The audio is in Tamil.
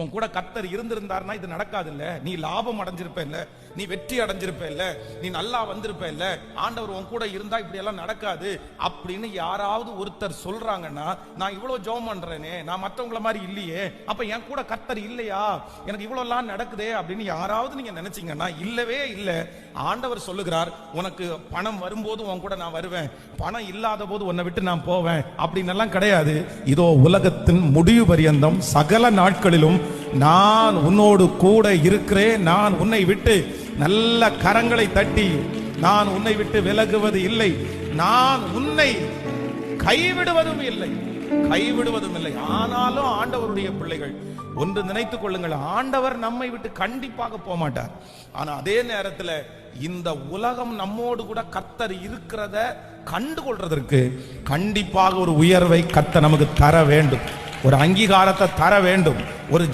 உன் கூட கர்த்தர் இருந்திருந்தார்னா இது நடக்காது இல்ல. நீ லாபம் அடைஞ்சிருப்ப இல்ல, நீ வெற்றி அடைஞ்சிருப்ப இல்ல, நீ நல்லா வந்திருப்ப இல்ல. ஆண்டவர் உன் கூட இருந்தா இப்படி எல்லாம் நடக்காது அப்படின்னு யாராவது ஒருத்தர் சொல்றாங்கன்னா, நான் இவ்வளவு ஜெபம் பண்றேனே, நான் மற்றவங்கள மாதிரி இல்லையே, அப்ப என் கூட கர்த்தர் இல்லையா, எனக்கு இவ்வளவு எல்லாம் நடக்குதே அப்படின்னு யாராவது நீங்க நினைச்சீங்கன்னா இல்லவே இல்ல. ஆண்டவர் சொல்லுகிறார், உனக்கு பணம் வரும்போது உன் கூட நான் வருவேன், பணம் இல்லாத போது உன்னை விட்டு நான் போவேன் அப்படின்னு எல்லாம் கிடையாது. இதோ உலகத்தின் முடிவு பரியந்தம் சகல நாட்களிலும் நான் உன்னோடு கூட இருக்கிறேன், நான் உன்னை விட்டு நல்ல கரங்களை தட்டி நான் உன்னை விட்டு விலகுவது இல்லை, நான் உன்னை கைவிடுவதும் இல்லை, கைவிடுவதும் இல்லை. ஆனாலும் ஆண்டவருடைய பிள்ளைகள் ஒன்று நினைத்துக் கொள்ளுங்கள், ஆண்டவர் நம்மை விட்டு கண்டிப்பாக போக மாட்டார். ஆனா அதே நேரத்தில் இந்த உலகம் நம்மோடு கூட கர்த்தர் இருக்கிறத கண்டுகொள்றதற்கு கண்டிப்பாக ஒரு உயர்வை கர்த்தர் நமக்கு தர வேண்டும், ஒரு அங்கீகாரத்தை தர வேண்டும், ஒரு